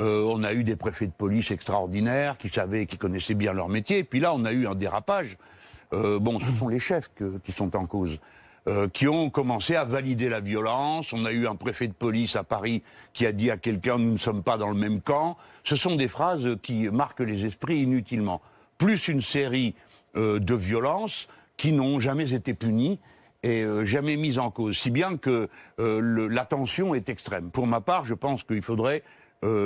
On a eu des préfets de police extraordinaires qui savaient, qui connaissaient bien leur métier. Et puis là, on a eu un dérapage. Bon, ce sont les chefs qui sont en cause, qui ont commencé à valider la violence. On a eu un préfet de police à Paris qui a dit à quelqu'un « nous ne sommes pas dans le même camp ». Ce sont des phrases qui marquent les esprits inutilement. Plus une série de violences qui n'ont jamais été punies et jamais mises en cause. Si bien que la tension est extrême. Pour ma part, je pense qu'il faudrait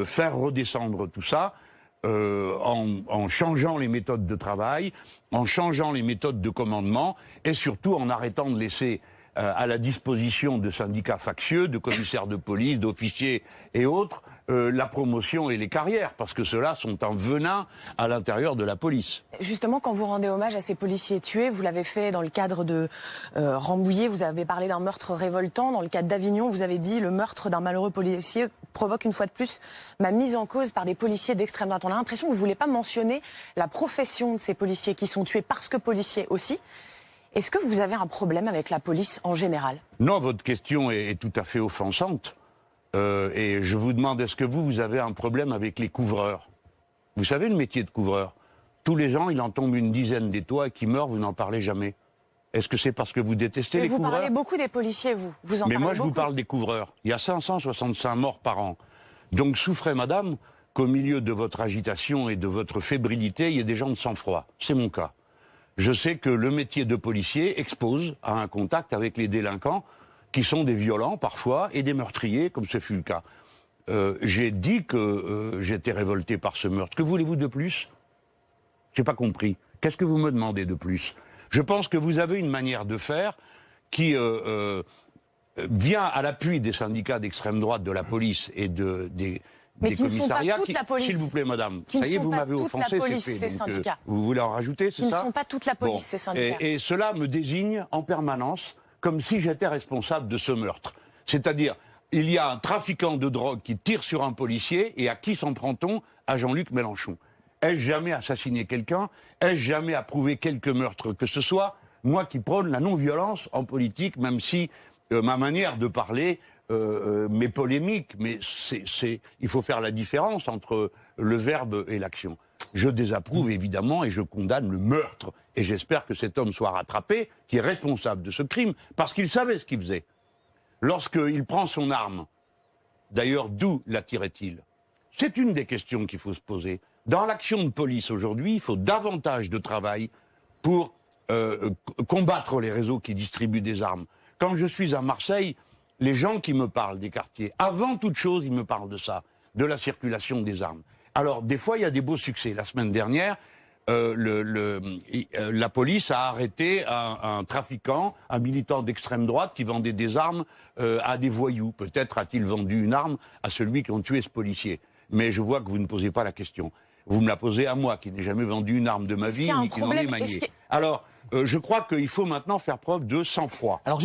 faire redescendre tout ça en changeant les méthodes de travail, en changeant les méthodes de commandement et surtout en arrêtant de laisser à la disposition de syndicats factieux, de commissaires de police, d'officiers et autres, la promotion et les carrières, parce que ceux-là sont un venin à l'intérieur de la police. Justement, quand vous rendez hommage à ces policiers tués, vous l'avez fait dans le cadre de Rambouillet, vous avez parlé d'un meurtre révoltant. Dans le cadre d'Avignon, vous avez dit « le meurtre d'un malheureux policier provoque une fois de plus ma mise en cause par des policiers d'extrême droite ». On a l'impression que vous ne voulez pas mentionner la profession de ces policiers qui sont tués parce que policiers aussi. Est-ce que vous avez un problème avec la police en général? Non, votre question est tout à fait offensante. Et je vous demande, est-ce que vous avez un problème avec les couvreurs? Vous savez le métier de couvreur? Tous les ans, il en tombe une dizaine des toits qui meurent, vous n'en parlez jamais. Est-ce que c'est parce que vous détestez les couvreurs? Vous parlez beaucoup des policiers, vous en parlez beaucoup. Mais moi, je vous parle des couvreurs. Il y a 565 morts par an. Donc souffrez, madame, qu'au milieu de votre agitation et de votre fébrilité, il y ait des gens de sang-froid. C'est mon cas. Je sais que le métier de policier expose à un contact avec les délinquants qui sont des violents parfois et des meurtriers, comme ce fut le cas. J'ai dit que j'étais révolté par ce meurtre. Que voulez-vous de plus? J'ai pas compris. Qu'est-ce que vous me demandez de plus? Je pense que vous avez une manière de faire qui vient à l'appui des syndicats d'extrême droite de la police et des commissariats. S'il vous plaît, madame, ça y est, vous m'avez offensé, c'est fait. Donc, vous voulez en rajouter, c'est ça? Ils ne sont pas toute la police, ces syndicats. Et cela me désigne en permanence comme si j'étais responsable de ce meurtre. C'est-à-dire, il y a un trafiquant de drogue qui tire sur un policier, et à qui s'en prend-on? À Jean-Luc Mélenchon. Ai-je jamais assassiné quelqu'un? Ai-je jamais approuvé quelque meurtre que ce soit? Moi qui prône la non-violence en politique, même si ma manière de parler m'est polémique, mais il faut faire la différence entre le verbe et l'action. Je désapprouve évidemment et je condamne le meurtre. Et j'espère que cet homme soit rattrapé, qui est responsable de ce crime, parce qu'il savait ce qu'il faisait. Lorsqu'il prend son arme, d'ailleurs, d'où la tirait-il? C'est une des questions qu'il faut se poser. Dans l'action de police aujourd'hui, il faut davantage de travail pour combattre les réseaux qui distribuent des armes. Quand je suis à Marseille, les gens qui me parlent des quartiers, avant toute chose, ils me parlent de ça, de la circulation des armes. Alors, des fois, il y a des beaux succès. La semaine dernière, la police a arrêté un trafiquant, un militant d'extrême droite qui vendait des armes à des voyous. Peut-être a-t-il vendu une arme à celui qui a tué ce policier. Mais je vois que vous ne posez pas la question. Vous me la posez à moi, qui n'ai jamais vendu une arme de ma vie, ni qui n'en ai manié. Alors, je crois qu'il faut maintenant faire preuve de sang-froid. Alors,